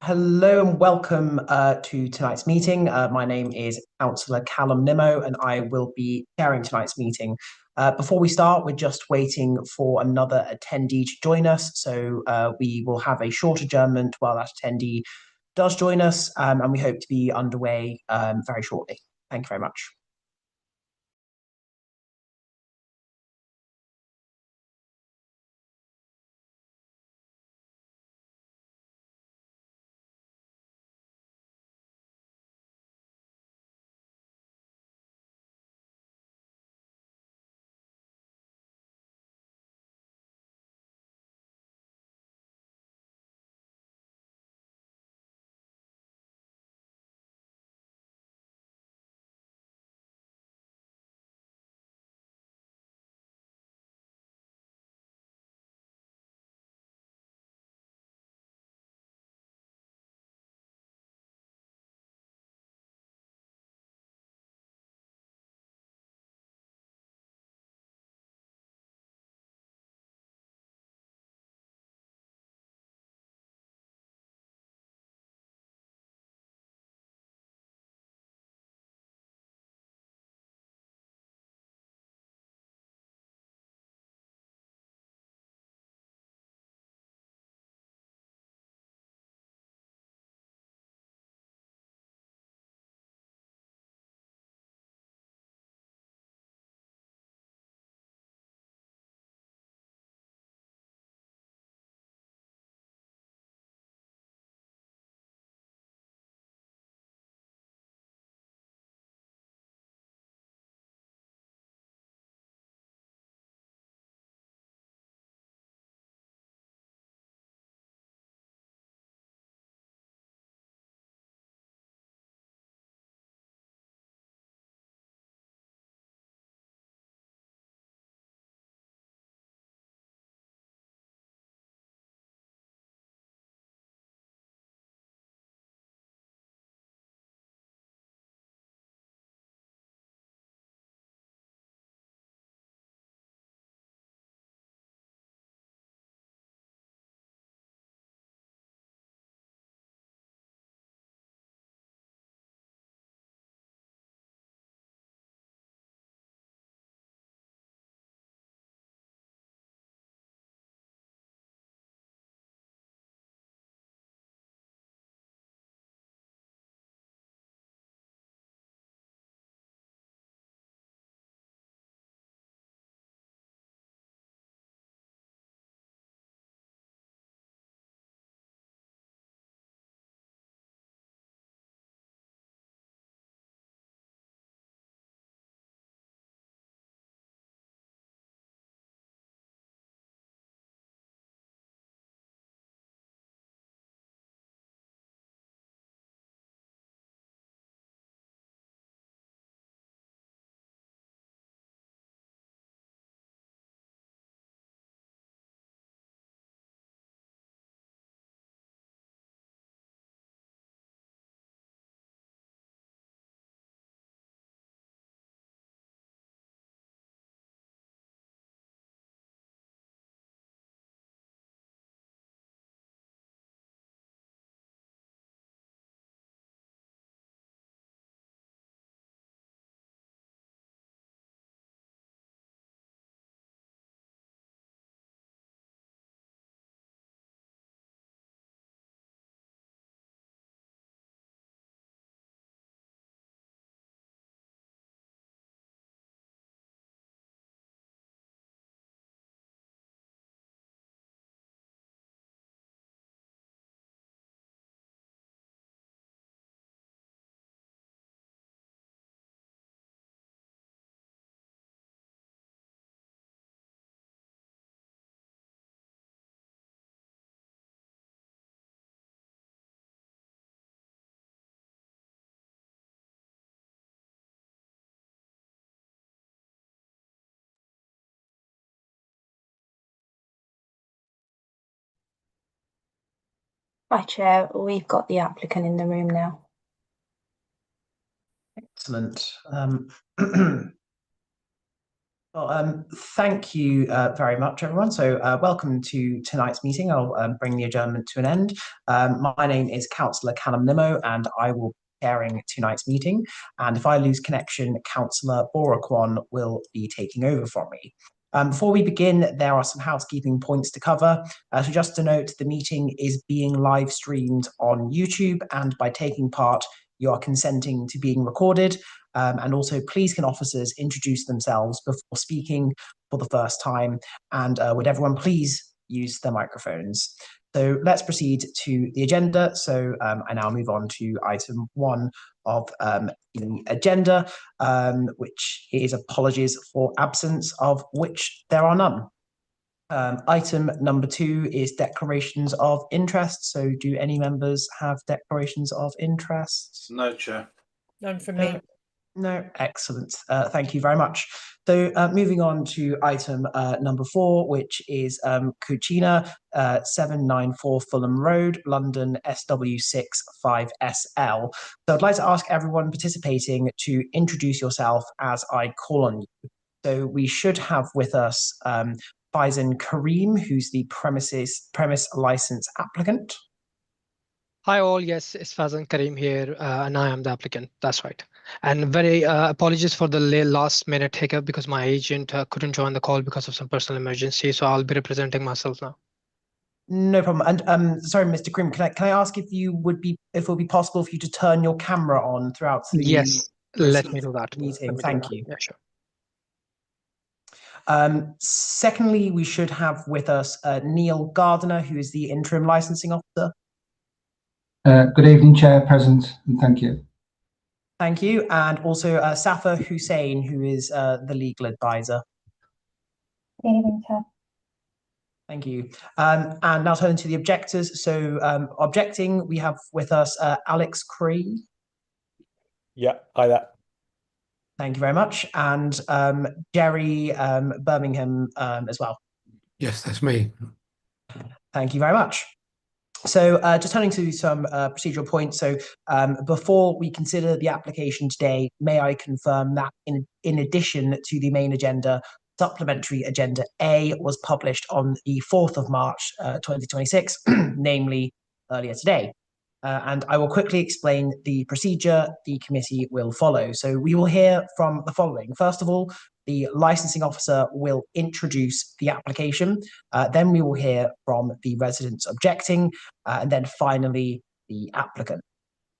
Hello and welcome to tonight's meeting. My name is Councillor Callum Nimmo, and I will be chairing tonight's meeting. Before we start, we're just waiting for another attendee to join us. So we will have a short adjournment while that attendee does join us, and we hope to be underway very shortly. Thank you very much. Hi, Chair. We've got the applicant in the room now. Excellent. Thank you very much, everyone. So, welcome to tonight's meeting. I'll bring the adjournment to an end. My name is Councillor Callum Nimmo, and I will be chairing tonight's meeting. And if I lose connection, Councillor Borakwan will be taking over from me. Before we begin, there are some housekeeping points to cover. So, just to note, the meeting is being live streamed on YouTube, and by taking part, you are consenting to being recorded. And also, please can officers introduce themselves before speaking for the first time? And would everyone please use their microphones? So let's proceed to the agenda. So I now move on to item 1 of the agenda, which is apologies for absence, of which there are none. Item number 2 is declarations of interest. So do any members have declarations of interest? No, Chair. None from me. No, excellent. Thank you very much. So moving on to item number 4, which is Cucina, 794 Fulham Road, London, SW6 5SL. So I'd like to ask everyone participating to introduce yourself as I call on you. So we should have with us Faizan Kareem, who's the premise license applicant. Hi all, yes, it's Fazan Karim here, and I am the applicant, that's right. And very apologies for the last minute hiccup because my agent couldn't join the call because of some personal emergency, so I'll be representing myself now. No problem. And sorry, Mr. Karim, can I ask if it would be possible for you to turn your camera on throughout the Yes, let me do that. meeting? Thank you. Yeah, sure. Secondly, we should have with us Neil Gardiner, who is the interim licensing officer. Good evening, Chair, Present, and thank you. Thank you. And also Safa Hussain, who is the legal advisor. Good evening, Chair. Thank you. And now turning to the objectors. So objecting, we have with us Alex Cree. Yeah, hi there. Thank you very much. And Jerry Birmingham as well. Yes, that's me. Thank you very much. So just turning to some procedural points. So before we consider the application today, may I confirm that in addition to the main agenda, supplementary agenda A was published on the 4th of March 2026, namely earlier today. And I will quickly explain the procedure the committee will follow. So we will hear from the following. First of all, the licensing officer will introduce the application. Then we will hear from the residents objecting, and then finally the applicant.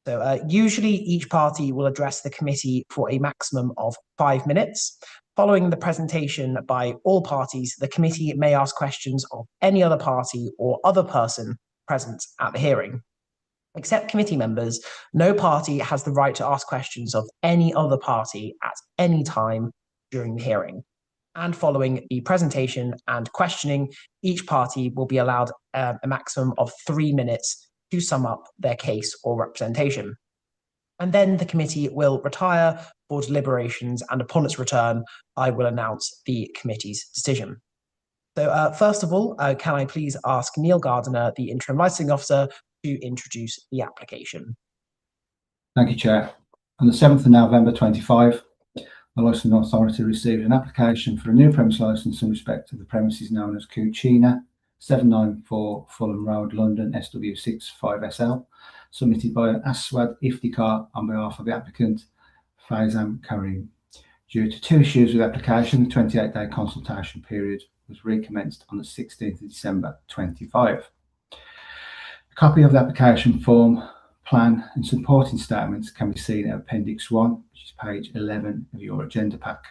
So usually each party will address the committee for a maximum of 5 minutes. Following the presentation by all parties, the committee may ask questions of any other party or other person present at the hearing. Except committee members, no party has the right to ask questions of any other party at any time during the hearing. And following the presentation and questioning, each party will be allowed a maximum of 3 minutes to sum up their case or representation. And then the committee will retire for deliberations, and upon its return, I will announce the committee's decision. So first of all, can I please ask Neil Gardiner, the interim licensing officer, to introduce the application. Thank you, Chair. On the 7th of November 25, the Licensing Authority received an application for a new premise licence in respect of the premises known as Cucina, 794 Fulham Road, London, SW6 5SL, submitted by Aswad Iftikhar on behalf of the applicant, Faizan Karim. Due to 2 issues with the application, the 28-day consultation period was recommenced on the 16th of December 25. A copy of the application form, plan and supporting statements can be seen at Appendix 1, which is page 11 of your agenda pack.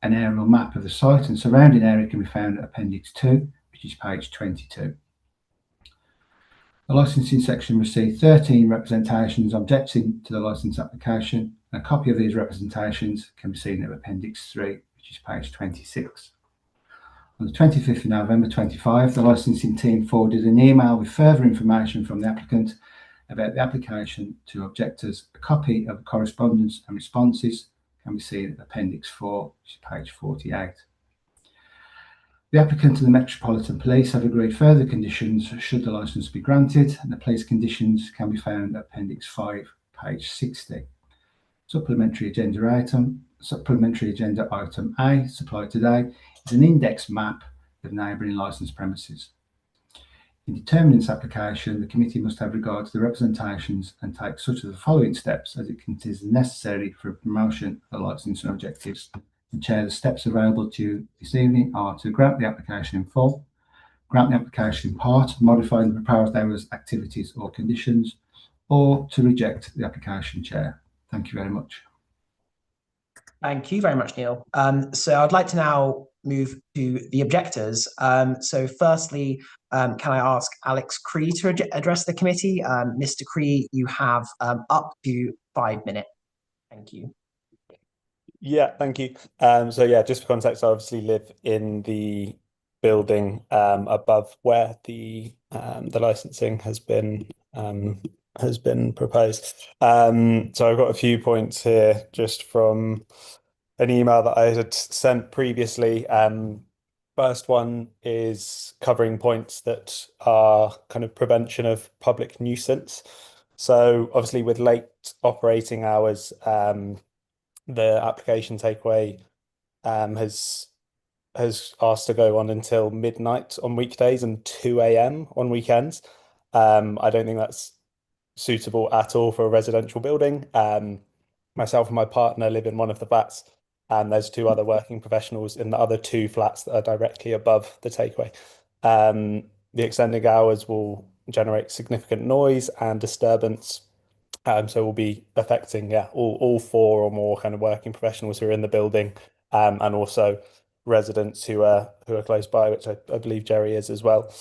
An aerial map of the site and surrounding area can be found at Appendix 2, which is page 22. The licensing section received 13 representations objecting to the licence application, and a copy of these representations can be seen at Appendix 3, which is page 26. On the 25th of November 25, the licensing team forwarded an email with further information from the applicant about the application to objectors. A copy of the correspondence and responses can be seen at Appendix 4, which is page 48. The applicant and the Metropolitan Police have agreed further conditions should the licence be granted, and the police conditions can be found at Appendix 5, page 60. Supplementary agenda item. supplementary agenda item A, supplied today, is an index map of neighbouring licensed premises. In determining this application, the committee must have regard to the representations and take such of the following steps as it considers necessary for promotion of the licensing objectives. And Chair, the steps available to you this evening are to grant the application in full, grant the application in part, modify the proposed hours, activities or conditions, or to reject the application, Chair. Thank you very much. Thank you very much, Neil. So I'd like to now move to the objectors. So firstly, can I ask Alex Cree to address the committee? Mr. Cree, you have up to 5 minutes. Thank you. Yeah, thank you. So yeah, just for context, I obviously live in the building above where the licensing has been proposed. So I've got a few points here just from an email that I had sent previously. First one is covering points that are kind of prevention of public nuisance. So obviously with late operating hours, the application takeaway has asked to go on until midnight on weekdays and 2 a.m. on weekends. I don't think that's suitable at all for a residential building. Myself and my partner live in one of the flats, and there's 2 other working professionals in the other 2 flats that are directly above the takeaway. The extended hours will generate significant noise and disturbance. So we'll be affecting, all 4 or more kind of working professionals who are in the building, and also residents who are close by, which I believe Jerry is as well.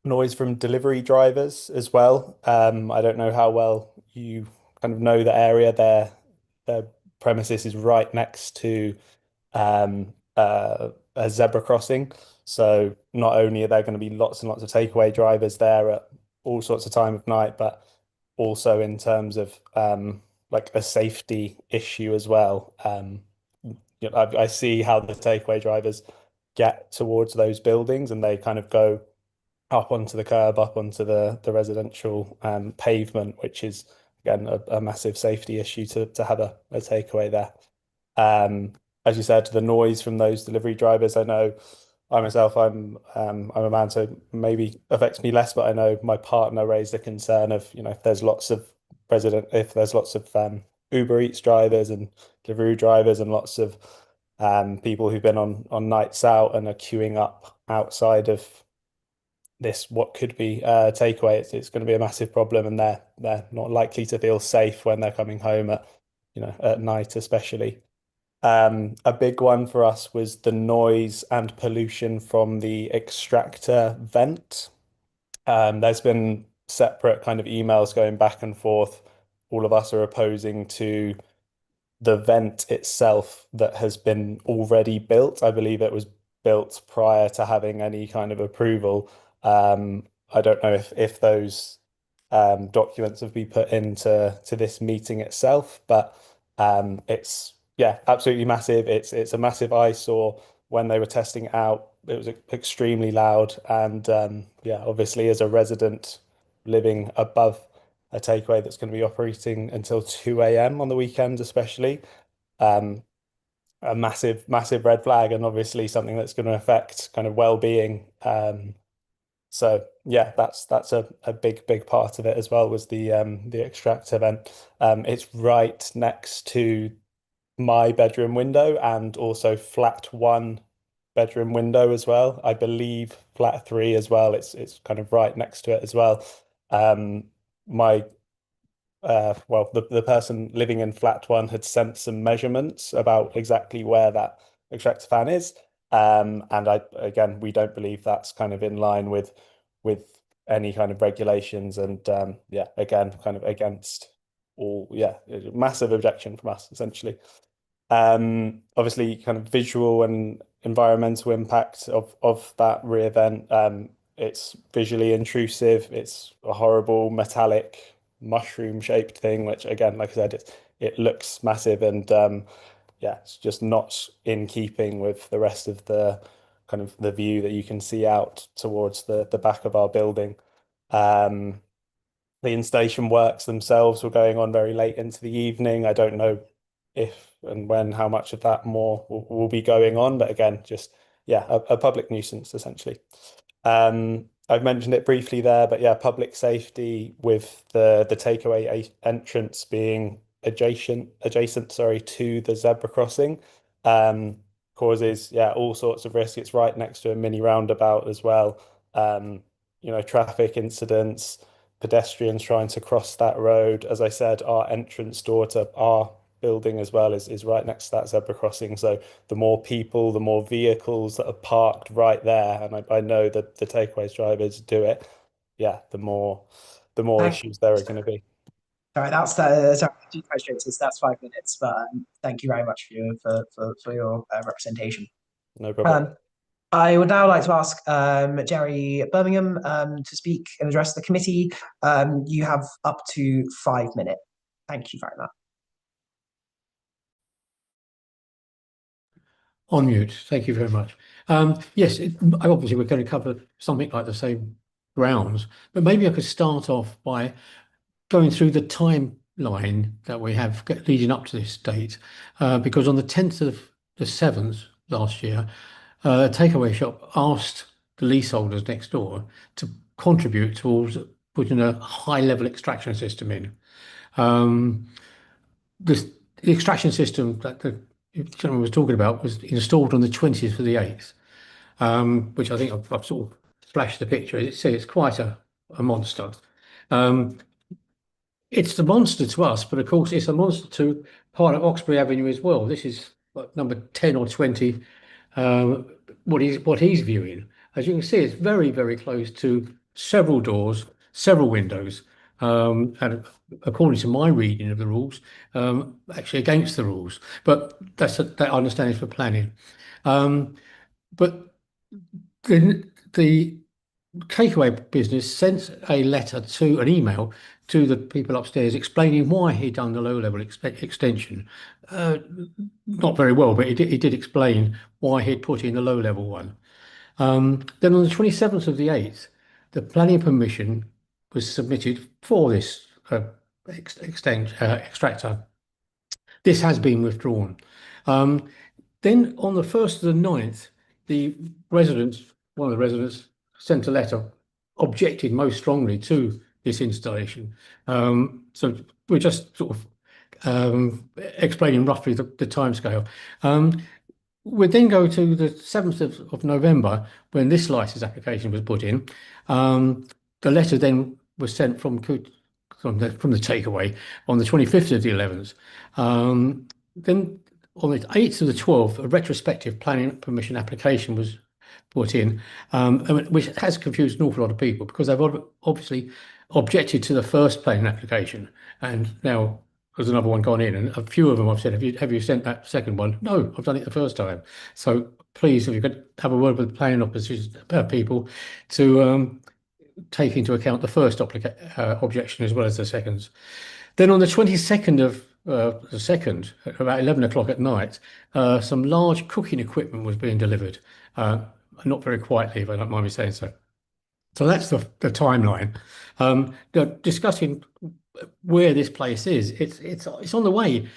Noise from delivery drivers as well. I don't know how well you kind of know the area. Their premises is right next to a zebra crossing. So not only are there going to be lots and lots of takeaway drivers there at all sorts of time of night, but also in terms of like a safety issue as well. I see how the takeaway drivers get towards those buildings and they kind of go up onto the curb, up onto the residential pavement, which is again a massive safety issue to have a takeaway there. As you said, the noise from those delivery drivers, I know I myself, I'm a man, so maybe affects me less, but I know my partner raised a concern of, if there's lots of Uber Eats drivers and delivery drivers and lots of people who've been on nights out and are queuing up outside of this, what could be takeaway, it's going to be a massive problem, and they're not likely to feel safe when they're coming home at night, especially. A big one for us was the noise and pollution from the extractor vent. There's been separate kind of emails going back and forth. All of us are opposing to the vent itself that has been already built. I believe it was built prior to having any kind of approval. I don't know if those documents have been put into this meeting itself, but it's absolutely massive. It's a massive eyesore. When they were testing it out, it was extremely loud, and obviously as a resident living above a takeaway that's going to be operating until 2 a.m. on the weekends, especially, a massive red flag, and obviously something that's going to affect kind of well-being. So yeah, that's a big part of it as well, was the extractor vent. It's right next to my bedroom window and also flat 1 bedroom window as well. I believe flat 3 as well. It's kind of right next to it as well. The person living in flat 1 had sent some measurements about exactly where that extractor fan is. And we don't believe that's kind of in line with any kind of regulations, and again, kind of against all, massive objection from us, essentially. Obviously kind of visual and environmental impact of that rear vent. It's visually intrusive. It's a horrible metallic mushroom shaped thing, which again, like I said, it looks massive, and it's just not in keeping with the rest of the kind of the view that you can see out towards the back of our building. The installation works themselves were going on very late into the evening. I don't know if and when, how much of that more will be going on. But again, just yeah, a public nuisance essentially. I've mentioned it briefly there, but yeah, public safety with the takeaway entrance being adjacent, sorry, to the zebra crossing, causes all sorts of risk. It's right next to a mini roundabout as well. Traffic incidents, pedestrians trying to cross that road. As I said, our entrance door to our building as well is right next to that zebra crossing. So the more people, the more vehicles that are parked right there, and I know that the takeaways drivers do it, the more issues there are going to be. All right, that's sorry, 2 questions. That's 5 minutes, but thank you very much for your representation. No problem. I would now like to ask Jerry Birmingham to speak and address the committee. You have up to 5 minutes. Thank you very much. On mute. Thank you very much. Yes, obviously we're going to cover something like the same grounds, but maybe I could start off by going through the timeline that we have leading up to this date, because on the 10th of the 7th last year, a takeaway shop asked the leaseholders next door to contribute towards putting a high-level extraction system in. The extraction system that the gentleman was talking about was installed on the 20th of the 8th, which I think I've sort of flashed the picture. It's quite a monster. It's the monster to us, but of course it's a monster to part of Oxbury Avenue as well. This is number 10 or 20, what he's viewing. As you can see, it's very, very close to several doors, several windows, and according to my reading of the rules, actually against the rules. But that I understand is for planning. But the takeaway business sent a letter an email to the people upstairs explaining why he'd done the low-level extension. Not very well, but he did explain why he'd put in the low-level one. Then on the 27th of the 8th, the planning permission was submitted for this extractor. This has been withdrawn. Then on the 1st of the 9th, one of the residents sent a letter objecting most strongly to this installation. So we're just sort of explaining roughly the timescale. We then go to the 7th of November when this license application was put in. The letter then was sent from the takeaway on the 25th of the 11th. Then on the 8th of the 12th, a retrospective planning permission application was put in, which has confused an awful lot of people because they've obviously objected to the first planning application, and now there's another one gone in, and a few of them I've said, have you sent that second one? No, I've done it the first time. So please, if you could have a word with the planning opposition people to take into account the first objection as well as the seconds. Then on the 22nd of the 2nd, at about 11 o'clock at night, some large cooking equipment was being delivered. Not very quietly, if I don't mind me saying so. So that's the timeline. Discussing where this place is, it's on the way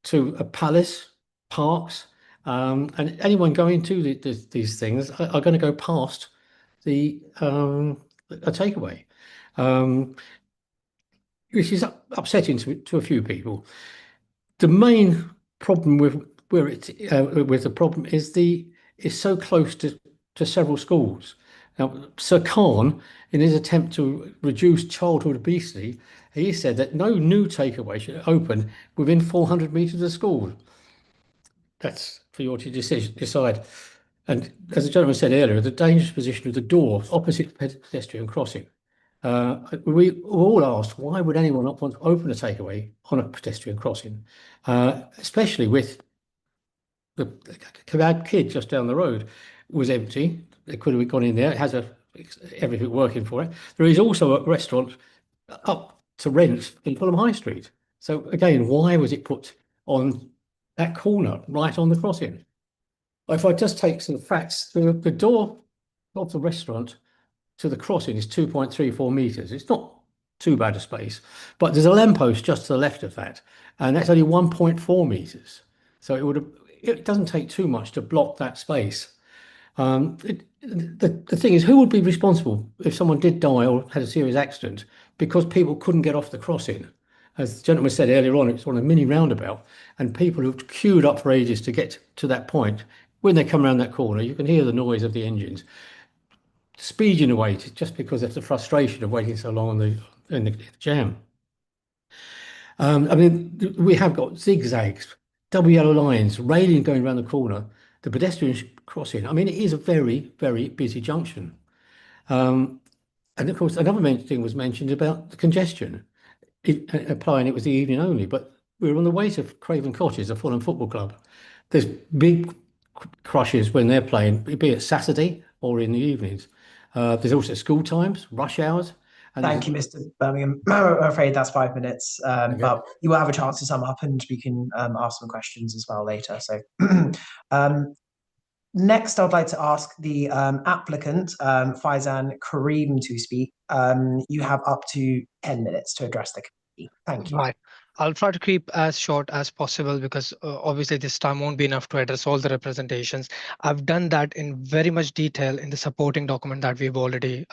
to a palace, parks, and anyone going to these things are going to go past a takeaway, which is upsetting to a few people. The main problem with the problem is it's so close to several schools. Now, Sir Khan, in his attempt to reduce childhood obesity, he said that no new takeaway should open within 400 metres of school. That's for you to decide. And as the gentleman said earlier, the dangerous position of the door opposite pedestrian crossing. We all asked, why would anyone not want to open a takeaway on a pedestrian crossing, especially with the kebab kid just down the road was empty. It could have gone in there. It has everything working for it. There is also a restaurant up to rent in Fulham High Street. So again, why was it put on that corner right on the crossing? If I just take some facts, the door of the restaurant to the crossing is 2.34 metres. It's not too bad a space. But there's a lamppost just to the left of that, and that's only 1.4 meters. So it doesn't take too much to block that space. The thing is, who would be responsible if someone did die or had a serious accident because people couldn't get off the crossing? As the gentleman said earlier on, it's on a mini roundabout, and people who've queued up for ages to get to that point, when they come around that corner, you can hear the noise of the engines speeding away just because of the frustration of waiting so long in the jam. I mean, we have got zigzags, double yellow lines, railing going around the corner, the pedestrian crossing. I mean, it is a very, very busy junction. And of course, another thing was mentioned about the congestion, applying it was the evening only, but we were on the way to Craven Cottage, a Fulham football club. There's big crushes when they're playing, be it Saturday or in the evenings. There's also school times, rush hours. Thank you, Mr. Birmingham. I'm afraid that's 5 minutes, Okay. but you will have a chance to sum up and we can ask some questions as well later. So next, I'd like to ask the applicant, Faizan Karim, to speak. You have up to 10 minutes to address the committee. Thank you. Right. I'll try to keep as short as possible because obviously this time won't be enough to address all the representations. I've done that in very much detail in the supporting document that we've already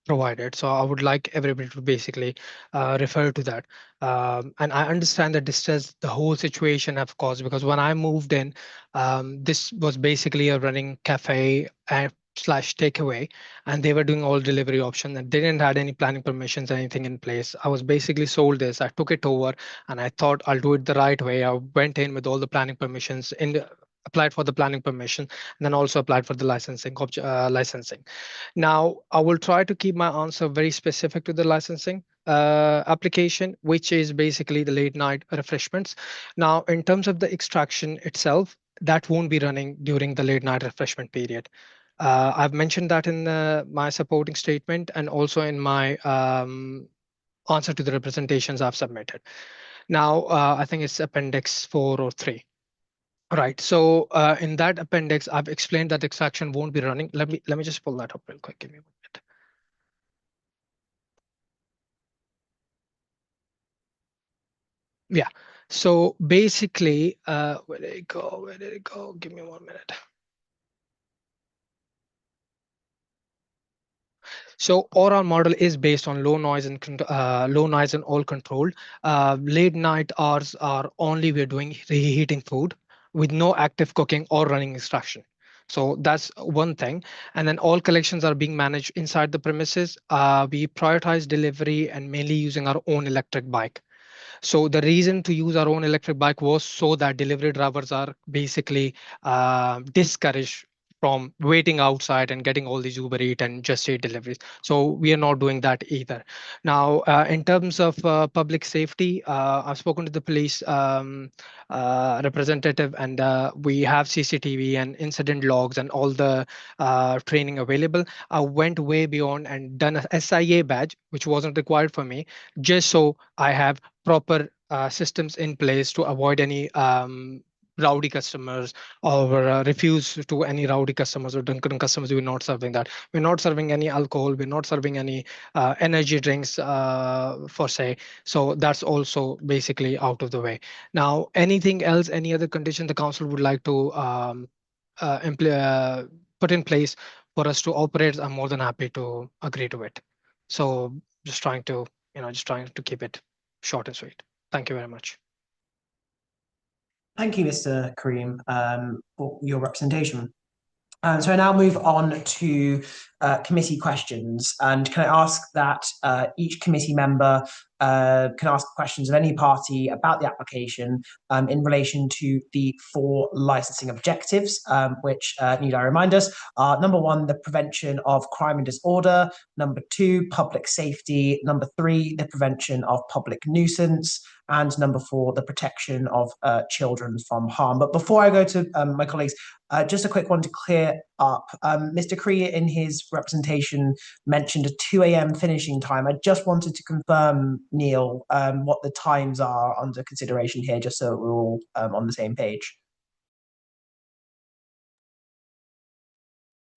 provided. So I would like everybody to basically refer to that. And I understand the distress the whole situation have caused, because when I moved in, this was basically a running cafe slash takeaway, and they were doing all delivery options and they didn't had any planning permissions, anything in place. I was basically sold this. I took it over and I thought I'll do it the right way. I went in with all the planning permissions, applied for the planning permission, and then also applied for the licensing. Now, I will try to keep my answer very specific to the licensing application, which is basically the late night refreshments. Now, in terms of the extraction itself, that won't be running during the late night refreshment period. I've mentioned that in my supporting statement and also in my answer to the representations I've submitted. Now, I think it's Appendix 4 or 3. Right. So in that appendix, I've explained that extraction won't be running. Let me just pull that up real quick. Give me a minute. Yeah. So basically, where did it go? Where did it go? Give me 1 minute. So our model is based on low noise and all controlled. Late night hours are only we're doing reheating food with no active cooking or running extraction. So that's one thing. And then all collections are being managed inside the premises. We prioritize delivery and mainly using our own electric bike. So the reason to use our own electric bike was so that delivery drivers are basically discouraged from waiting outside and getting all these Uber Eats and Just Eat deliveries. So we are not doing that either. Now, in terms of public safety, I've spoken to the police representative, and we have CCTV and incident logs and all the training available. I went way beyond and done a SIA badge, which wasn't required for me, just so I have proper systems in place to avoid any rowdy customers or refuse to any rowdy customers or drunken customers. We're not serving that. We're not serving any alcohol. We're not serving any energy drinks for say. So that's also basically out of the way. Now, anything else, any other condition the council would like to put in place for us to operate, I'm more than happy to agree to it. So just trying to keep it short and sweet. Thank you very much. Thank you, Mr. Karim, for your representation. So I now move on to committee questions. And can I ask that each committee member can ask questions of any party about the application in relation to the 4 licensing objectives, which, need I remind us, are number 1, the prevention of crime and disorder, number 2, public safety, number 3, the prevention of public nuisance, and number 4, the protection of children from harm. But before I go to my colleagues, just a quick one to clear up. Mr. Cree, in his representation, mentioned a 2 a.m. finishing time. I just wanted to confirm, Neil, what the times are under consideration here, just so we're all on the same page.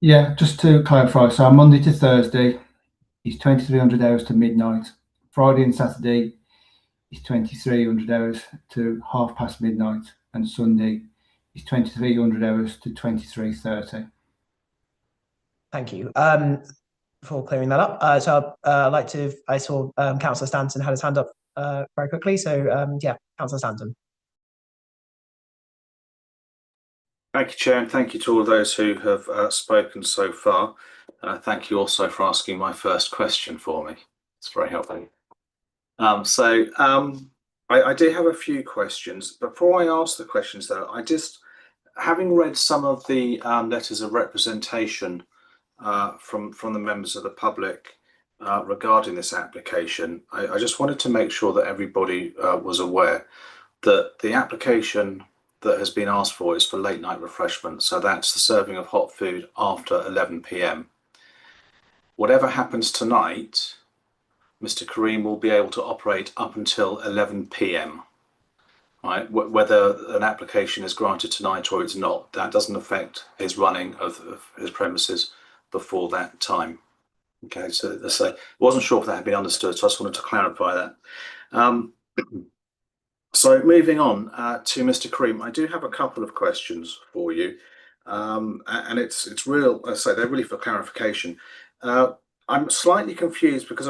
Yeah, just to clarify, so Monday to Thursday is 2300 hours to midnight, Friday and Saturday is 2300 hours to midnight, and Sunday is 2300 hours to 23:30. Thank you. For clearing that up. I saw Councillor Stanton had his hand up very quickly. So yeah, Councillor Stanton. Thank you, Chair, and thank you to all those who have spoken so far. Thank you also for asking my first question for me. It's very helpful. I do have a few questions. Before I ask the questions, though, having read some of the letters of representation from the members of the public regarding this application, I just wanted to make sure that everybody was aware that the application that has been asked for is for late night refreshment. So that's the serving of hot food after 11 p.m. Whatever happens tonight, Mr. Karim will be able to operate up until 11 p.m. Right? Whether an application is granted tonight or it's not, that doesn't affect his running of his premises before that time. Okay, so I wasn't sure if that had been understood, so I just wanted to clarify that. So moving on to Mr. Karim, I do have a couple of questions for you, and it's real. I say they're really for clarification. I'm slightly confused because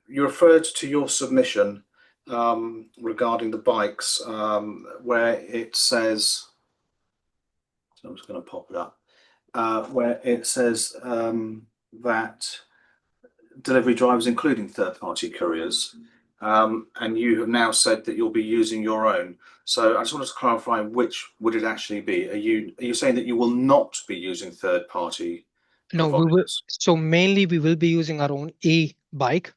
you referred to your submission regarding the bikes, where it says. So I'm just going to pop it up, where it says that delivery drivers, including third-party couriers. And you have now said that you'll be using your own. So I just wanted to clarify, which would it actually be? Are you saying that you will not be using third-party No, providers? we will. So mainly we will be using our own e-bike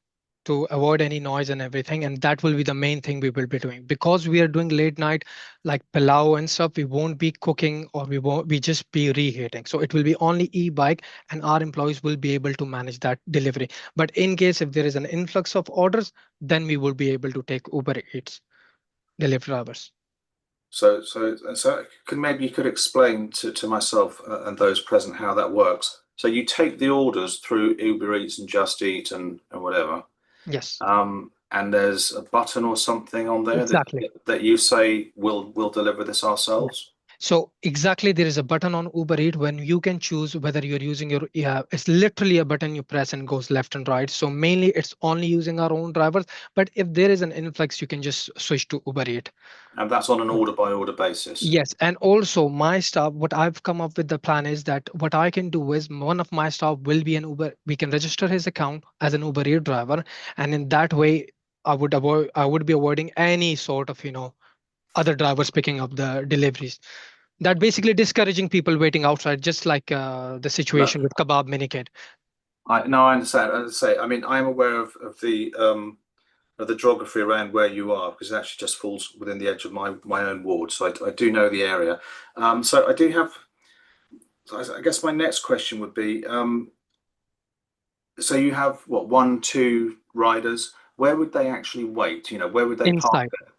to avoid any noise and everything, and that will be the main thing we will be doing. Because we are doing late night like pilau and stuff, we won't be cooking, or we just be reheating. So it will be only e-bike, and our employees will be able to manage that delivery. But in case if there is an influx of orders, then we will be able to take Uber Eats delivery drivers. So maybe you could explain to myself and those present how that works. So you take the orders through Uber Eats and Just Eat and whatever. Yes. And there's a button or something on there Exactly. that you say we'll deliver this ourselves. So exactly, there is a button on Uber Eats when you can choose whether you're using your, it's literally a button you press and goes left and right. So mainly it's only using our own drivers. But if there is an influx, you can just switch to Uber Eats. And that's on an order by order basis. Yes. And also my staff, what I've come up with the plan is that what I can do is one of my staff will be an Uber. We can register his account as an Uber Eats driver. And in that way, I would be avoiding any sort of, other drivers picking up the deliveries. That basically discouraging people waiting outside, just like the situation with Kebab Minikid. I understand. As I say, I mean, I'm aware of the geography around where you are, because it actually just falls within the edge of my own ward. So I do know the area. So I do have. So I guess my next question would be: so you have what, 1, 2 riders? Where would they actually wait? Where would they Inside. park there?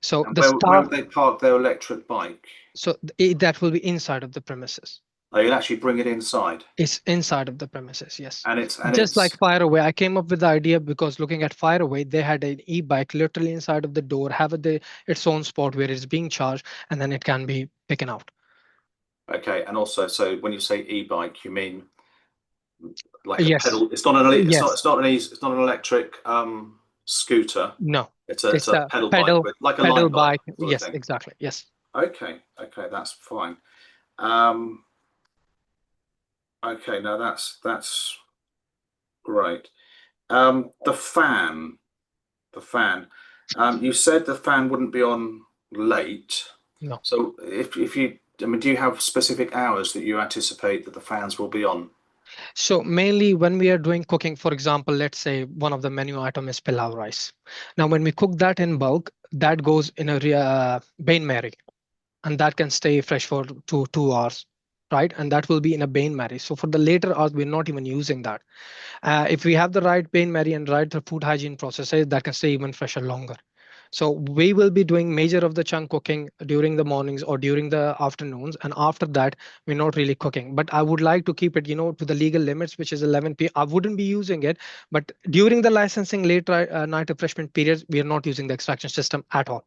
So And the where staff. would they park their electric bike? So that will be inside of the premises. Oh, you'll actually bring it inside. It's inside of the premises, yes. And it's Just like Fire Away. I came up with the idea because looking at Fire Away, they had an e-bike literally inside of the door, have its own spot where it's being charged, and then it can be taken out. Okay, and also, so when you say e-bike, you mean like a Yes. pedal? It's not an Yes. it's not an electric scooter. No. It's a pedal bike, like a pedal light bike. Yes, exactly. Yes. Okay, that's fine. Okay, now that's great. The fan. You said the fan wouldn't be on late. No. So if you, I mean, do you have specific hours that you anticipate that the fans will be on? So mainly when we are doing cooking, for example, let's say one of the menu item is pilau rice. Now, when we cook that in bulk, that goes in a bain marie, and that can stay fresh for 2 hours, right? And that will be in a bain marie. So for the later hours, we're not even using that. If we have the right bain marie and right the food hygiene processes, that can stay even fresher longer. So we will be doing major of the chunk cooking during the mornings or during the afternoons, and after that we're not really cooking. But I would like to keep it, to the legal limits, which is 11 p.m. I wouldn't be using it, but during the licensing night refreshment periods, we are not using the extraction system at all.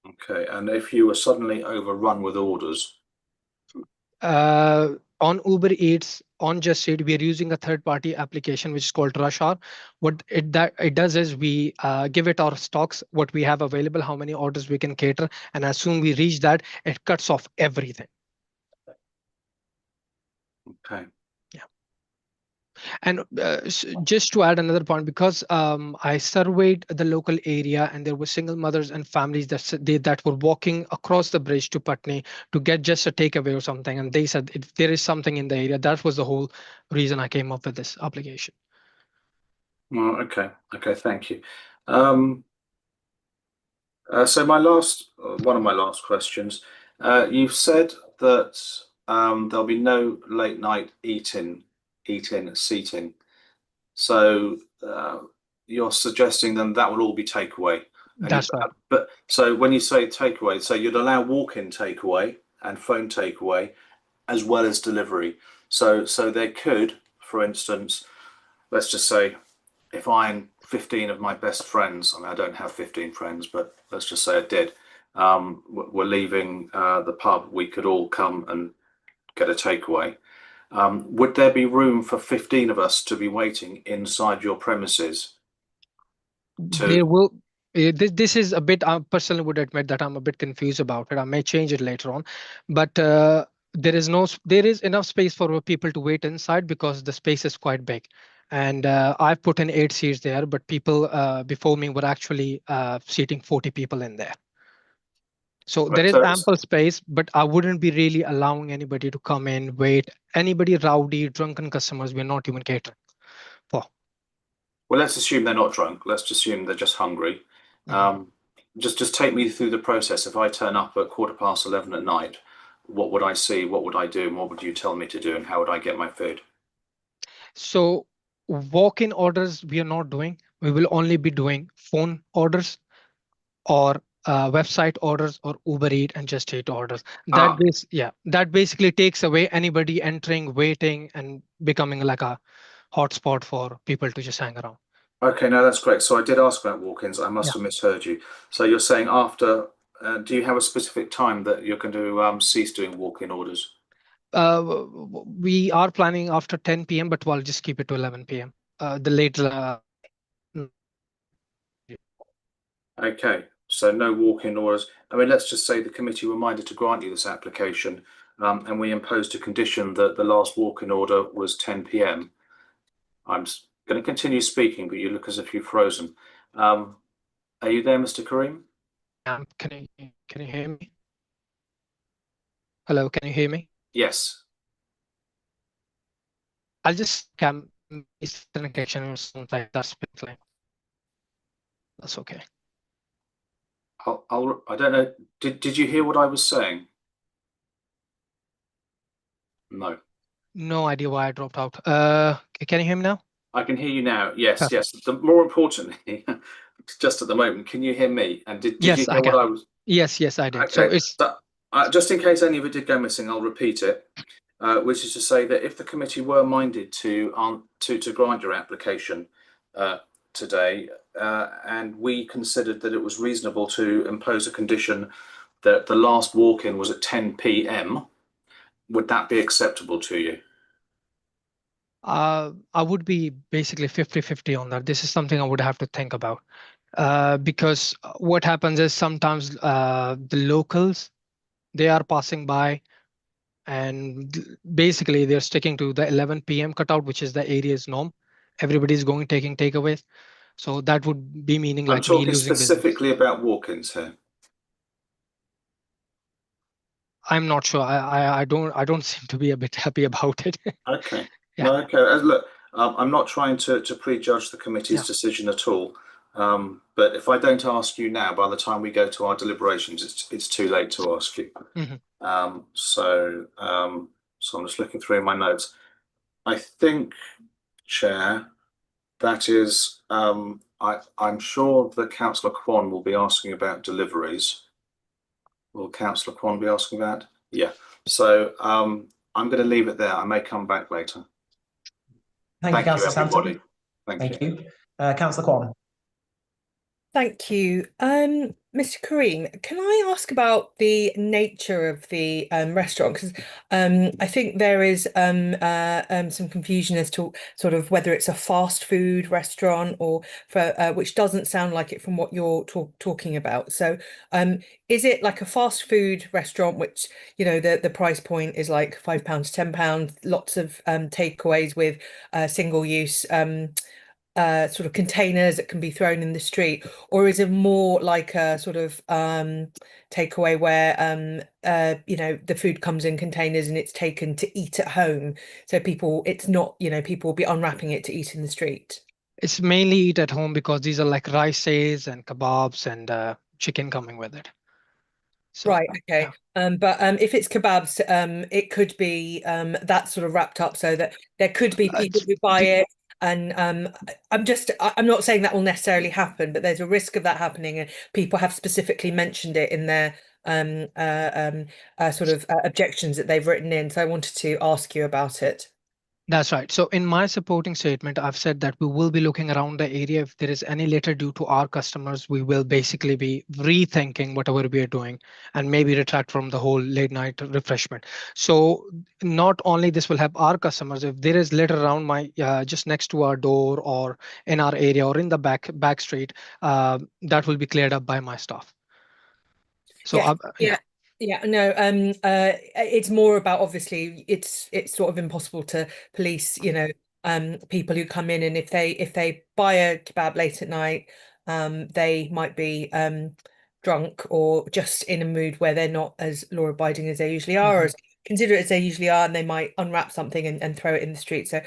Okay, and if you were suddenly overrun with orders? On Uber Eats, on Just Eat, we are using a third-party application which is called Rush Hour. What it does is we give it our stocks, what we have available, how many orders we can cater, and as soon we reach that, it cuts off everything. Okay. And just to add another point, because I surveyed the local area and there were single mothers and families that were walking across the bridge to Putney to get just a takeaway or something. And they said if there is something in the area, that was the whole reason I came up with this application. Well, okay. Okay, thank you. So one of my last questions, you've said that there'll be no late night eating, seating. So you're suggesting then that will all be takeaway. That's right. But so when you say takeaway, so you'd allow walk-in takeaway and phone takeaway as well as delivery. So there could, for instance, let's just say if I'm 15 of my best friends, I mean, I don't have 15 friends, but let's just say I did, we're leaving the pub, we could all come and get a takeaway. Would there be room for 15 of us to be waiting inside your premises? There will. This is a bit. I personally would admit that I'm a bit confused about it. I may change it later on, but there is enough space for people to wait inside because the space is quite big, and I've put in 8 seats there. But people before me were actually seating 40 people in there. So there is ample space, but I wouldn't be really allowing anybody to come in, wait. Anybody rowdy, drunken customers, we're not even catering for. Well, let's assume they're not drunk. Let's just assume they're just hungry. Just take me through the process. If I turn up at 11:15 at night, what would I see? What would I do? And what would you tell me to do? And how would I get my food? So walk-in orders we are not doing. We will only be doing phone orders or website orders or Uber Eat and Just Eat orders. That basically takes away anybody entering, waiting, and becoming like a hotspot for people to just hang around. Okay, no, that's great. So I did ask about walk-ins. I must have misheard you. So you're saying after, do you have a specific time that you're going to cease doing walk-in orders? We are planning after 10 p.m., but we'll just keep it to 11 p.m. The later. Okay, so no walk-in orders. I mean, let's just say the committee were minded to grant you this application, and we imposed a condition that the last walk-in order was 10 p.m. I'm going to continue speaking, but you look as if you've frozen. Are you there, Mr. Karim? Can you hear me? Hello, can you hear me? Yes. I'll just connection or something like that. That's okay. I don't know. Did you hear what I was saying? No. No idea why I dropped out. Can you hear me now? I can hear you now. Yes, Perfect. yes. More importantly, just at the moment, can you hear me? And did you hear what I was? Yes, I did. Okay. So just in case any of it did go missing, I'll repeat it. Which is to say that if the committee were minded to grant your application today, and we considered that it was reasonable to impose a condition that the last walk-in was at 10 p.m., would that be acceptable to you? I would be basically 50-50 on that. This is something I would have to think about. Because what happens is sometimes the locals, they are passing by and basically they're sticking to the 11 p.m. cutout, which is the area's norm. Everybody's going taking takeaways. So that would be meaning like me losing business. I'm talking specifically about walk-ins here. I'm not sure. I don't seem to be a bit happy about it. Okay. Yeah. No, okay. Look, I'm not trying to prejudge the committee's decision at all. But if I don't ask you now, by the time we go to our deliberations, it's too late to ask you. So I'm just looking through my notes. I think, Chair, that is I'm sure that Councillor Kwan will be asking about deliveries. Will Councillor Kwan be asking about? Yeah. So I'm going to leave it there. I may come back later. Thank you, Councillor everybody. Stanton. Thank you. Councillor Kwan. Thank you. Mr. Kareem, can I ask about the nature of the restaurant? Because I think there is some confusion as to sort of whether it's a fast food restaurant or for which doesn't sound like it from what you're talking about. So is it like a fast food restaurant, which, you know, the price point is like £5 to £10, lots of takeaways with single use sort of containers that can be thrown in the street, or is it more like a sort of takeaway where you know, the food comes in containers and it's taken to eat at home, so people, it's not, you know, people will be unwrapping it to eat in the street? It's mainly eat at home because these are like rices and kebabs and chicken coming with it. So, Right, okay. But if it's kebabs, it could be that sort of wrapped up so that there could be people who buy it. And I'm not saying that will necessarily happen, but there's a risk of that happening, and people have specifically mentioned it in their sort of objections that they've written in. So I wanted to ask you about it. That's right. So in my supporting statement, I've said that we will be looking around the area. If there is any litter due to our customers, we will basically be rethinking whatever we are doing and maybe retract from the whole late night refreshment. So not only this will help our customers, if there is litter around my just next to our door or in our area or in the back street, that will be cleared up by my staff. So yeah, no, it's more about, obviously it's sort of impossible to police, you know, people who come in, and if they buy a kebab late at night, they might be drunk or just in a mood where they're not as law abiding as they usually are, or as considerate as they usually are, and they might unwrap something and throw it in the street. So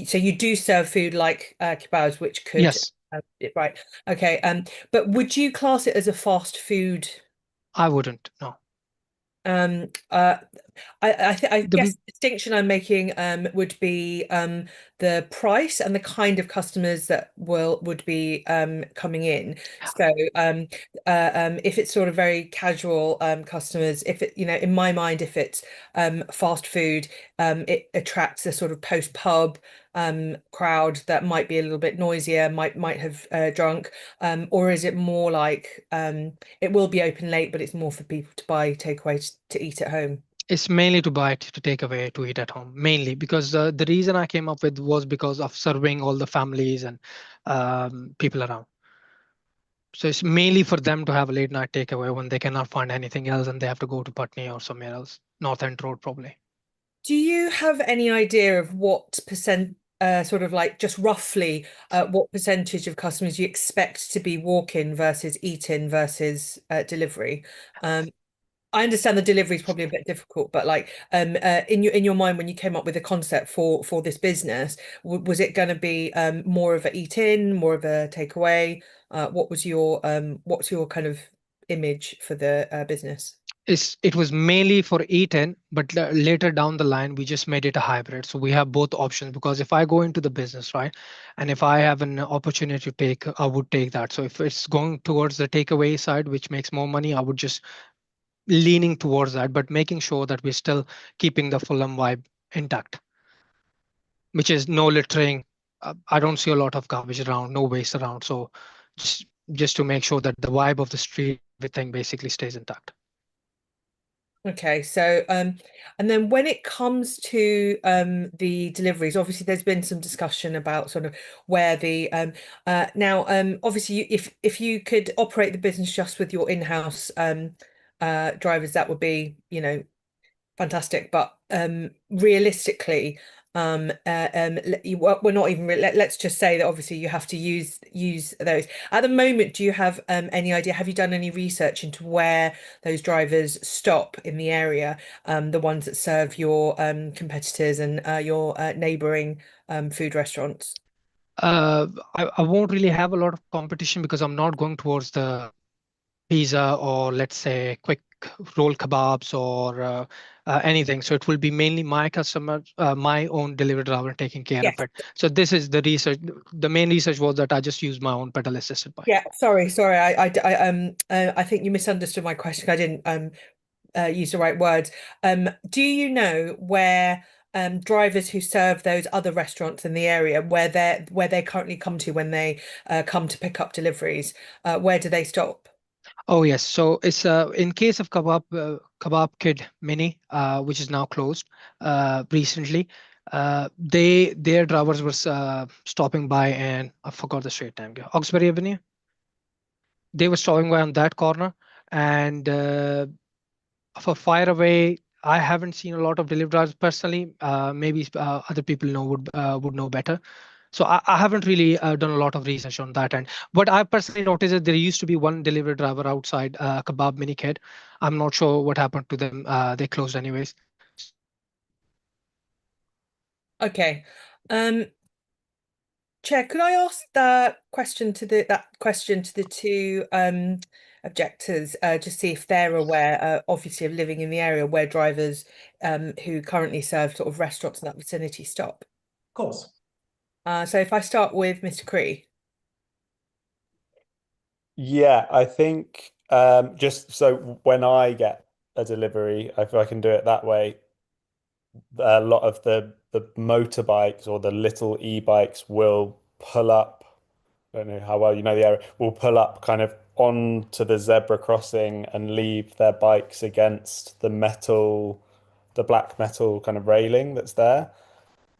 so you do serve food like kebabs, which could yes, right, okay, but would you class it as a fast food? I wouldn't. No. I guess the distinction I'm making would be the price and the kind of customers that would be coming in. So if it's sort of very casual customers, if it, you know, in my mind, if it's fast food, it attracts a sort of post pub crowd that might be a little bit noisier, might have drunk, or is it more like it will be open late, but it's more for people to buy takeaway to eat at home? It's mainly to buy it, to take away, to eat at home, mainly because the reason I came up with was because of serving all the families and people around. So it's mainly for them to have a late night takeaway when they cannot find anything else and they have to go to Putney or somewhere else, North End Road probably. Do you have any idea of what percent, sort of like just roughly, what percentage of customers you expect to be walk-in versus eat-in versus delivery? I understand the delivery is probably a bit difficult, but like in your mind, when you came up with a concept for this business, was it going to be more of a eat-in, more of a takeaway? What's your kind of image for the business? It was mainly for eat-in, but later down the line, we just made it a hybrid. So we have both options, because if I go into the business, right, and if I have an opportunity to take, I would take that. So if it's going towards the takeaway side, which makes more money, I would just leaning towards that, but making sure that we're still keeping the Fulham vibe intact, which is no littering. I don't see a lot of garbage around, no waste around. So just to make sure that the vibe of the street, everything basically stays intact. Okay, so and then when it comes to the deliveries, obviously there's been some discussion about sort of where the now obviously if you could operate the business just with your in-house drivers, that would be, you know, fantastic. But realistically, we're not even let's just say that obviously you have to use those at the moment. Do you have any idea, have you done any research into where those drivers stop in the area, the ones that serve your competitors and your neighboring food restaurants? I won't really have a lot of competition because I'm not going towards the pizza or let's say quick roll kebabs or anything. So it will be mainly my customer, my own delivery driver taking care Yes. of it. So this is the research. The main research was that I just use my own pedal assisted bike. Yeah, sorry. I think you misunderstood my question. I didn't use the right words. Do you know where drivers who serve those other restaurants in the area, where they currently come to when they come to pick up deliveries, where do they stop? Oh yes, so it's in case of Kebab Kid Mini, which is now closed recently. Their drivers were stopping by, and I forgot the street name. Oxbury Avenue. They were stopping by on that corner, and for Fire Away, I haven't seen a lot of delivery drivers personally. Maybe other people would know better. So I haven't really done a lot of research on that end. But I personally noticed that there used to be one delivery driver outside Kebab Mini Kid. I'm not sure what happened to them. They closed anyways. Okay. Chair, could I ask that question to the two objectors, just see if they're aware, obviously, of living in the area where drivers who currently serve sort of restaurants in that vicinity stop. Of course. So if I start with Mr. Cree. Yeah, I think just so when I get a delivery, if I can do it that way, a lot of the motorbikes or the little e-bikes will pull up. I don't know how well you know the area. Will pull up kind of onto the zebra crossing and leave their bikes against the black metal kind of railing that's there.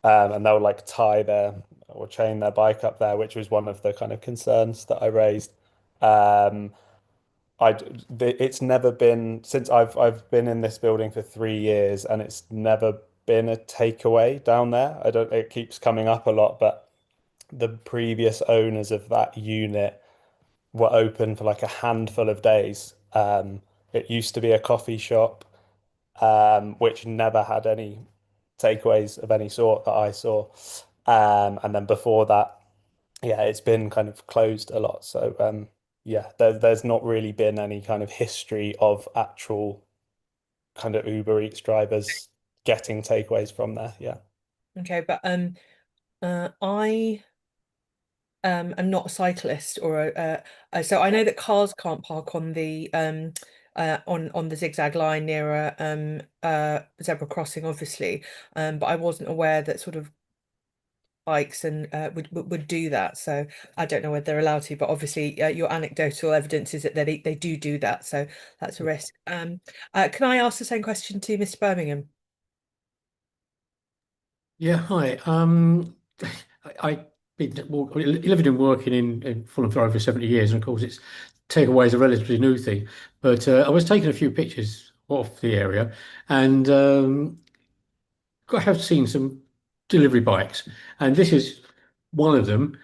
And they'll like tie their or chain their bike up there, which was one of the kind of concerns that I raised. Um, it's never been since I've been in this building for 3 years, and it's never been a takeaway down there. It keeps coming up a lot, but the previous owners of that unit were open for like a handful of days. It used to be a coffee shop, which never had any takeaways of any sort that I saw. And then before that, yeah, it's been kind of closed a lot. So yeah, there's not really been any kind of history of actual kind of Uber Eats drivers getting takeaways from there. Yeah. Okay, but I am not a cyclist so I know that cars can't park on the on the zigzag line near a zebra crossing, obviously, but I wasn't aware that sort of bikes and would do that. So I don't know whether they're allowed to, but obviously your anecdotal evidence is that they do that. So that's a risk. Can I ask the same question to Mr. Birmingham? Yeah, hi. I've been living and working in Fulham for over 70 years, and of course, takeaway is a relatively new thing. But I was taking a few pictures of the area, and I have seen some delivery bikes, and this is one of them.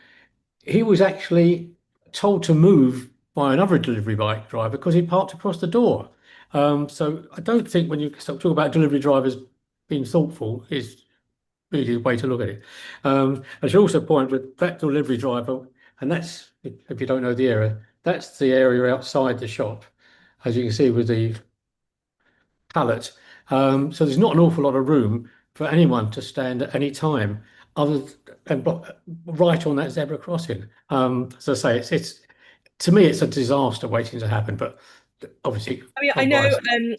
He was actually told to move by another delivery bike driver because he parked across the door. So I don't think when you talk about delivery drivers being thoughtful is really the way to look at it. I should also point with that delivery driver, and that's, if you don't know the area, that's the area outside the shop, as you can see with the pallet. So there's not an awful lot of room for anyone to stand at any time other than right on that zebra crossing. As I say, it's to me, it's a disaster waiting to happen, but obviously. I mean,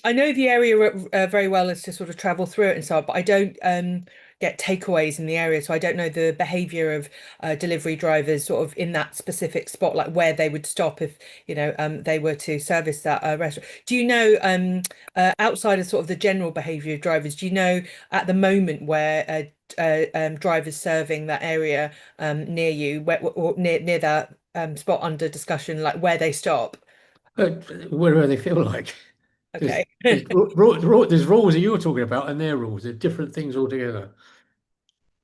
I know the area very well as to sort of travel through it and so on, but I don't get takeaways in the area, so I don't know the behaviour of delivery drivers sort of in that specific spot, like where they would stop if they were to service that restaurant. Do you know outside of sort of the general behaviour of drivers? Do you know at the moment where drivers serving that area near you, or near that spot under discussion, like where they stop? Wherever they feel like. Okay. There's rules that you're talking about, and their rules. They're different things altogether.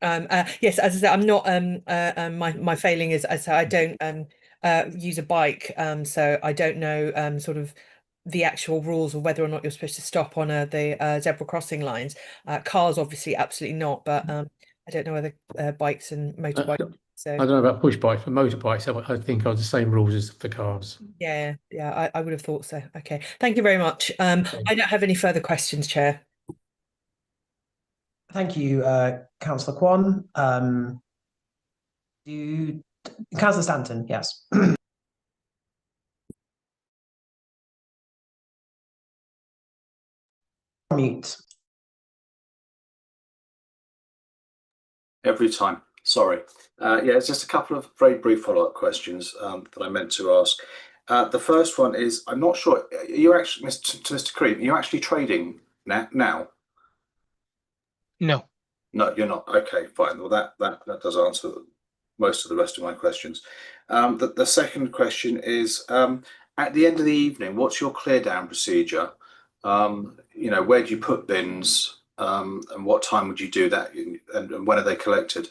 Yes, as I said, I'm not my failing is as I don't use a bike, so I don't know sort of the actual rules of whether or not you're supposed to stop on the zebra crossing lines. Cars obviously absolutely not, but I don't know whether bikes and motorbikes. So I don't know about push bikes, but motorbikes, I think are the same rules as for cars. yeah, I would have thought so. Okay, thank you very much. Okay. I don't have any further questions, Chair. Thank you, Councillor Kwan. Councillor Stanton, yes. Mute. Every time. Sorry. Yeah, it's just a couple of very brief follow-up questions that I meant to ask. The first one is, I'm not sure, are you actually, Mr. Cream, are you actually trading now? No. No, you're not. Okay, fine. Well, that does answer most of the rest of my questions. The second question is, at the end of the evening, what's your clear down procedure? Where do you put bins? And what time would you do that? And when are they collected?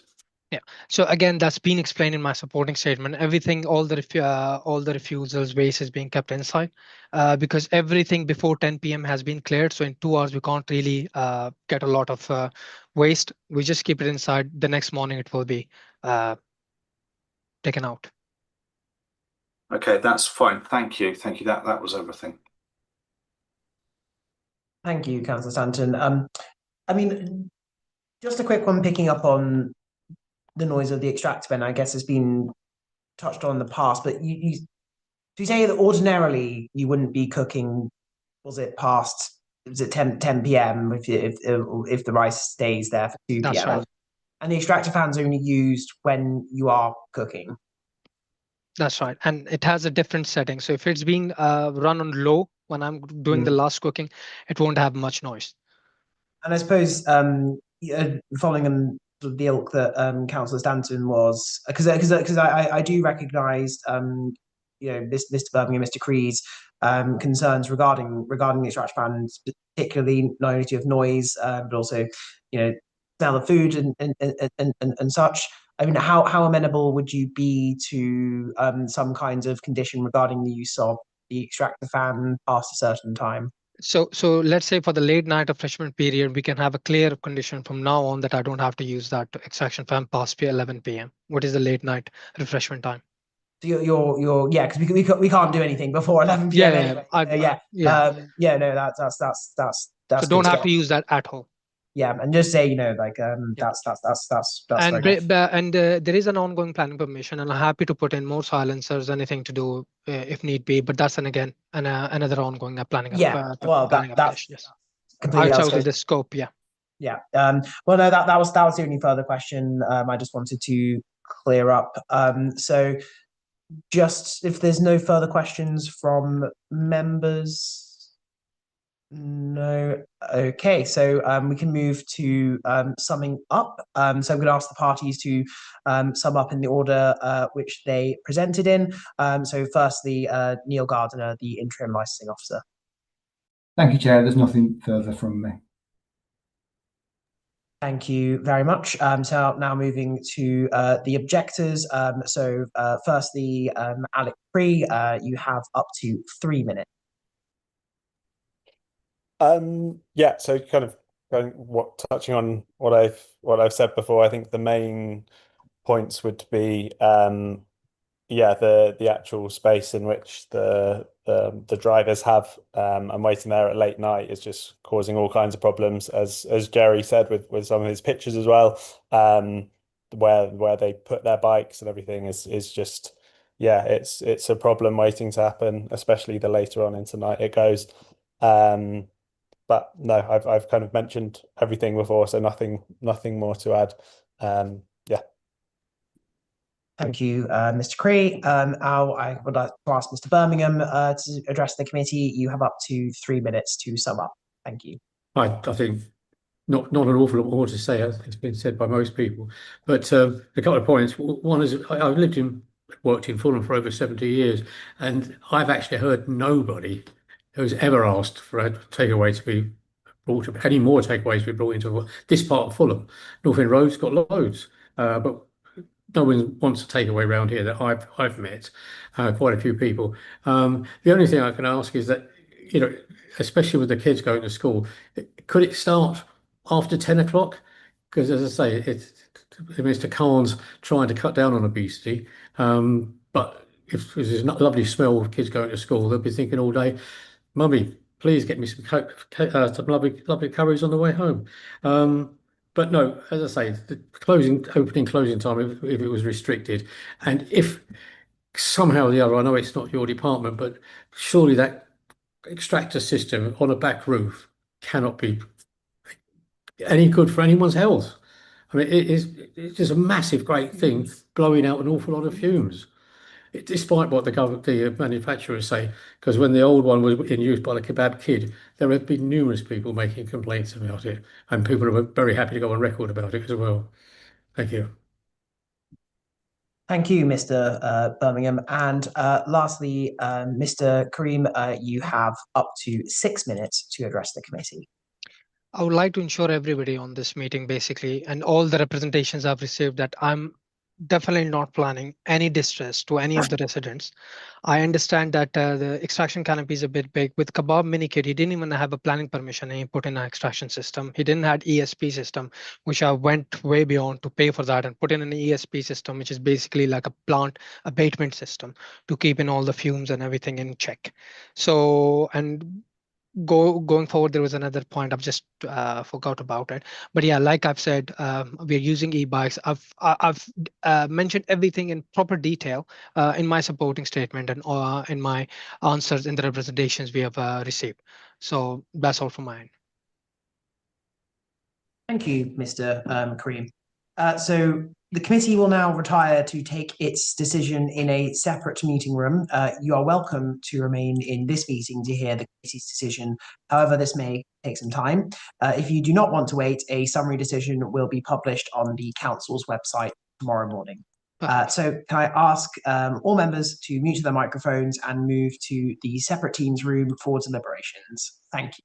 Yeah. So again, that's been explained in my supporting statement. Everything, all the refusals, waste is being kept inside, because everything before 10 p.m. has been cleared. So in 2 hours, we can't really get a lot of waste. We just keep it inside. The next morning, it will be taken out. Okay, that's fine. Thank you. Thank you. That was everything. Thank you, Councillor Stanton. I mean, just a quick one picking up on the noise of the extractor bin, I guess has been touched on in the past, but you say that ordinarily you wouldn't be cooking, was it 10 p.m. if the rice stays there for 2 That's p.m. right. And the extractor fan's only used when you are cooking. That's right. And it has a different setting. So if it's being run on low when I'm doing the last cooking, it won't have much noise. And I suppose following on the ilk that Councillor Stanton was, because I do recognise Mr. Birmingham, Mr. Cree's concerns regarding the extraction fans, particularly not only of noise, but also smell of food and such. I mean, how amenable would you be to some kinds of condition regarding the use of the extractor fan past a certain time? So let's say for the late night refreshment period, we can have a clear condition from now on that I don't have to use that extraction fan past 11 p.m. What is the late night refreshment time? So you're yeah, because we can't do anything before 11 p.m. Yeah, anyway. No, that's so don't good have to use that at all. Yeah, and just say that's And very good. there is an ongoing planning permission, and I'm happy to put in more silencers, anything to do if need be. But that's another ongoing planning. Well, planning that's application. Yes, completely outside of the scope. Yeah. Yeah. Well, no, that was the only further question I just wanted to clear up. So just if there's no further questions from members. No. Okay, so we can move to summing up. So I'm going to ask the parties to sum up in the order which they presented in. So firstly, Neil Gardiner, the interim licensing officer. Thank you, Chair. There's nothing further from me. Thank you very much. So now moving to the objectors. So firstly, Alec Free, you have up to 3 minutes. Yeah, so kind of touching on what I've said before, I think the main points would be yeah, the actual space in which the drivers have and waiting there at late night is just causing all kinds of problems, as Jerry said with some of his pictures as well, where they put their bikes and everything is just, yeah, it's a problem waiting to happen, especially the later on into night it goes. But no, I've kind of mentioned everything before, so nothing more to add. Yeah. Thank you, Mr. Cree. I would like to ask Mr. Birmingham to address the committee. You have up to 3 minutes to sum up. Thank you. I think not an awful lot more to say. It's been said by most people, but a couple of points. One is I've worked in Fulham for over 70 years, and I've actually heard nobody who's ever asked for a takeaway to be brought, any more takeaways to be brought into this part of Fulham. North End Road's got loads, but no one wants a takeaway around here that I've met, quite a few people. The only thing I can ask is that, especially with the kids going to school, could it start after 10 o'clock? Because as I say, Mr. Khan's trying to cut down on obesity. But if there's this lovely smell of kids going to school, they'll be thinking all day, "Mummy, please get me some lovely curries on the way home." But no, as I say, the opening, closing time, if it was restricted, and if somehow or the other, I know it's not your department, but surely that extractor system on a back roof cannot be any good for anyone's health. I mean, it's just a massive, great thing, blowing out an awful lot of fumes, despite what the manufacturers say. Because when the old one was in use by the kebab kid, there have been numerous people making complaints about it, and people are very happy to go on record about it as well. Thank you. Thank you, Mr. Birmingham. And lastly, Mr. Karim, you have up to 6 minutes to address the committee. I would like to ensure everybody on this meeting basically, and all the representations I've received, that I'm definitely not planning any distress to any of the residents. I understand that the extraction canopy is a bit big. With Kebab Mini Kit, he didn't even have a planning permission and he put in an extraction system. He didn't have ESP system, which I went way beyond to pay for that and put in an ESP system, which is basically like a plant abatement system to keep in all the fumes and everything in check. So, and going forward, there was another point I've just forgot about it. But yeah, like I've said, we're using e-bikes. I've mentioned everything in proper detail in my supporting statement and in my answers in the representations we have received. So that's all from my end. Thank you, Mr. Karim. So the committee will now retire to take its decision in a separate meeting room. You are welcome to remain in this meeting to hear the committee's decision. However, this may take some time. If you do not want to wait, a summary decision will be published on the council's website tomorrow morning. So can I ask all members to mute their microphones and move to the separate teams room for deliberations? Thank you.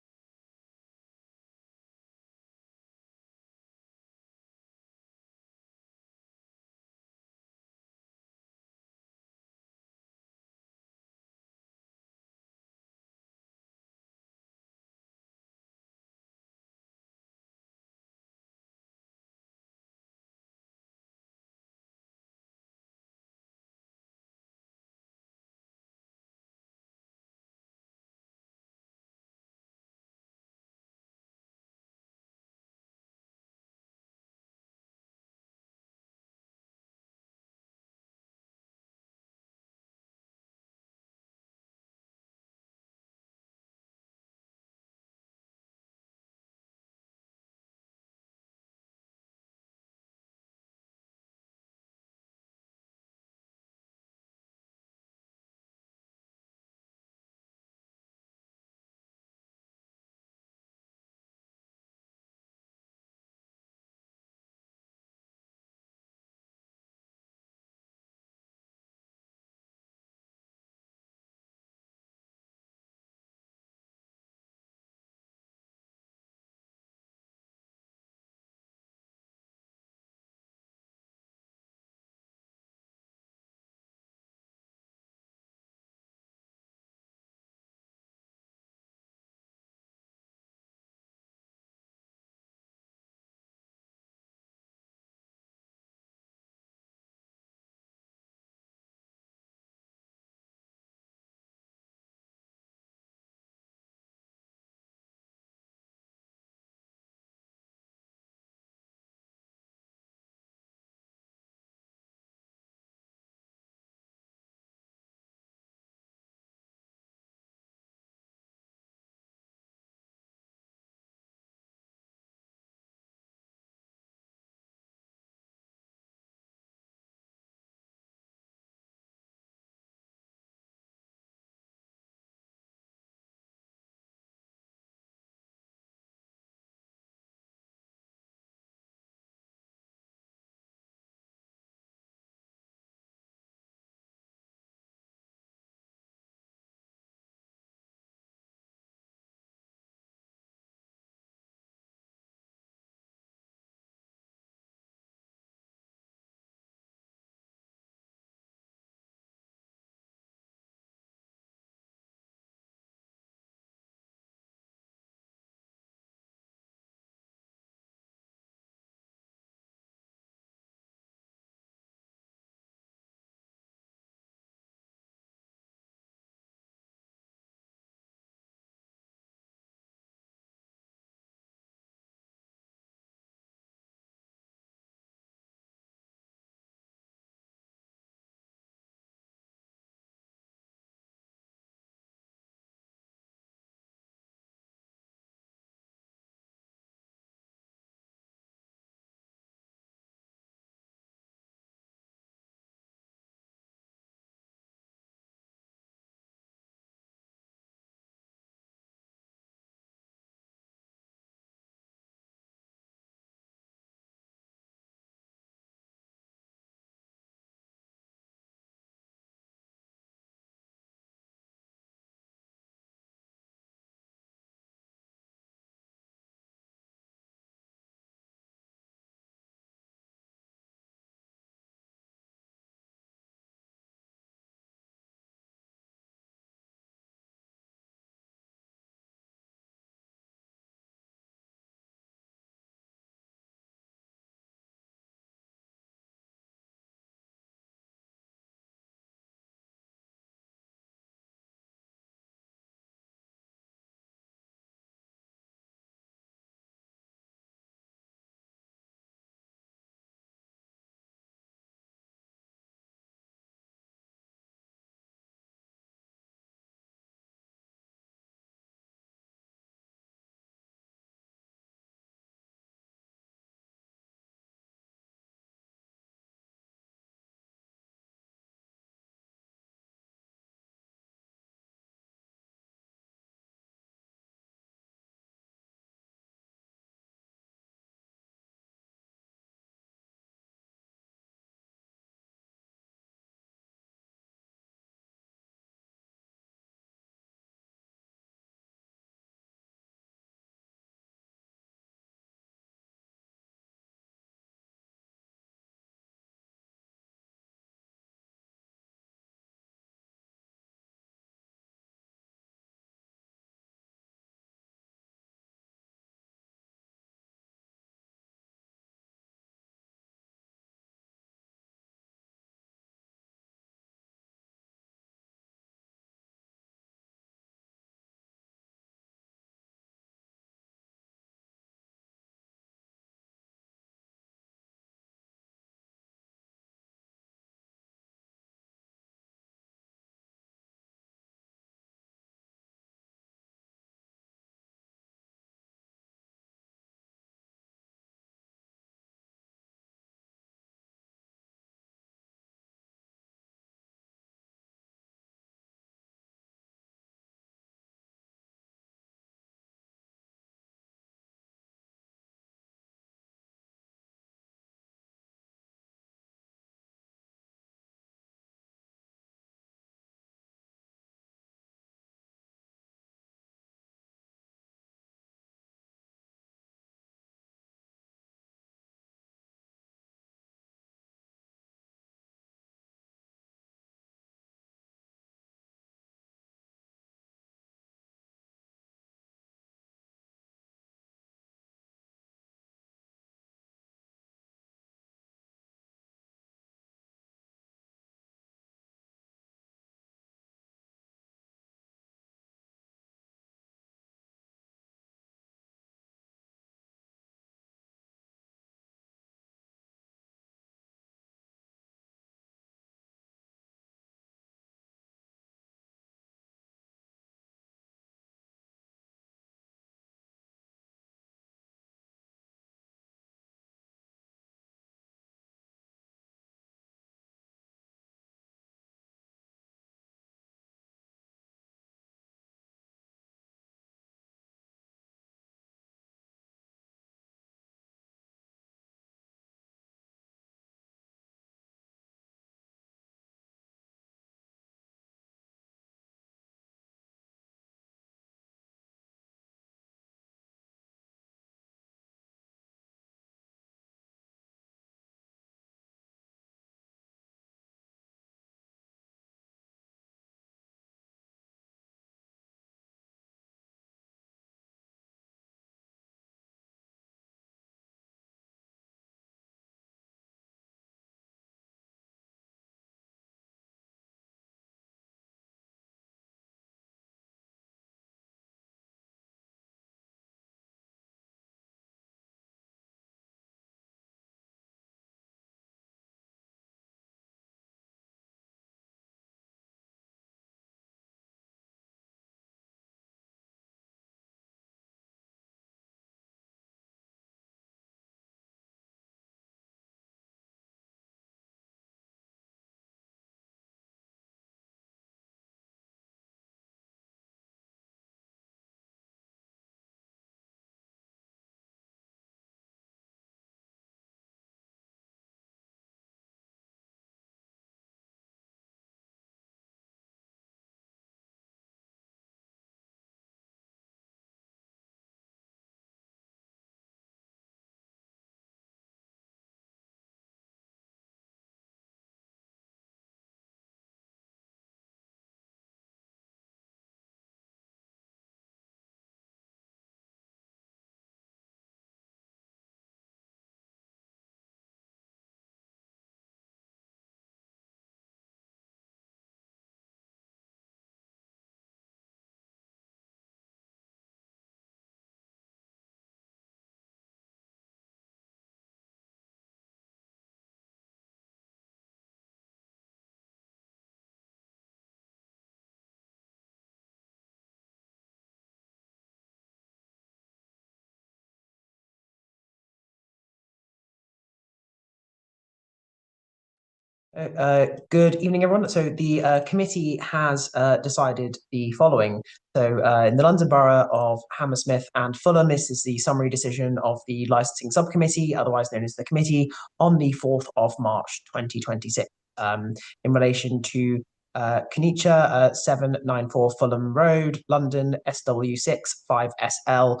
Good evening, everyone. So the committee has decided the following. So in the London Borough of Hammersmith and Fulham, this is the summary decision of the licensing subcommittee, otherwise known as the committee, on the 4th of March 2026 in relation to Kenicha, 794 Fulham Road, London, SW6 5SL,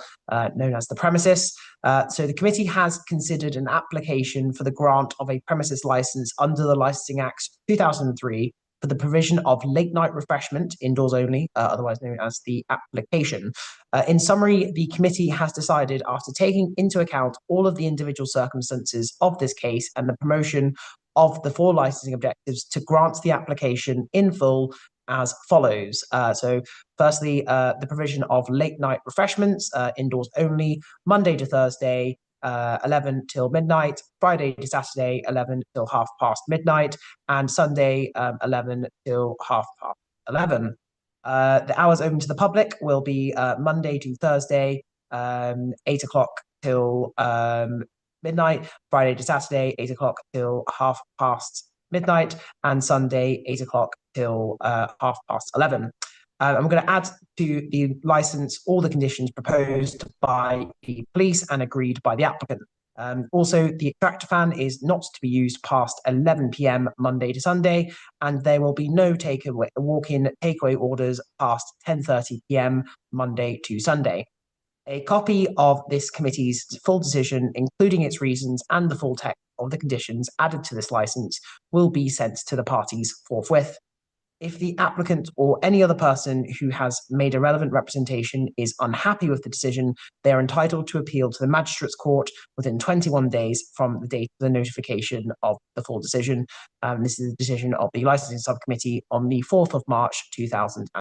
known as the premises. So the committee has considered an application for the grant of a premises license under the Licensing Act 2003 for the provision of late night refreshment, indoors only, otherwise known as the application. In summary, the committee has decided, after taking into account all of the individual circumstances of this case and the promotion of the 4 licensing objectives, to grant the application in full as follows. So firstly, the provision of late night refreshments, indoors only, Monday to Thursday, 11 till midnight, Friday to Saturday, 11 till half past midnight, and Sunday, 11 till half past 11. The hours open to the public will be Monday to Thursday, 8 o'clock till midnight, Friday to Saturday, 8 o'clock till half past midnight, and Sunday, 8 o'clock till half past 11. I'm going to add to the license all the conditions proposed by the police and agreed by the applicant. Also, the extractor fan is not to be used past 11 p.m. Monday to Sunday, and there will be no walk-in takeaway orders past 10:30 p.m. Monday to Sunday. A copy of this committee's full decision, including its reasons and the full text of the conditions added to this license, will be sent to the parties forthwith. If the applicant or any other person who has made a relevant representation is unhappy with the decision, they are entitled to appeal to the Magistrates' Court within 21 days from the date of the notification of the full decision. This is the decision of the Licensing Subcommittee on the 4th of March 2000.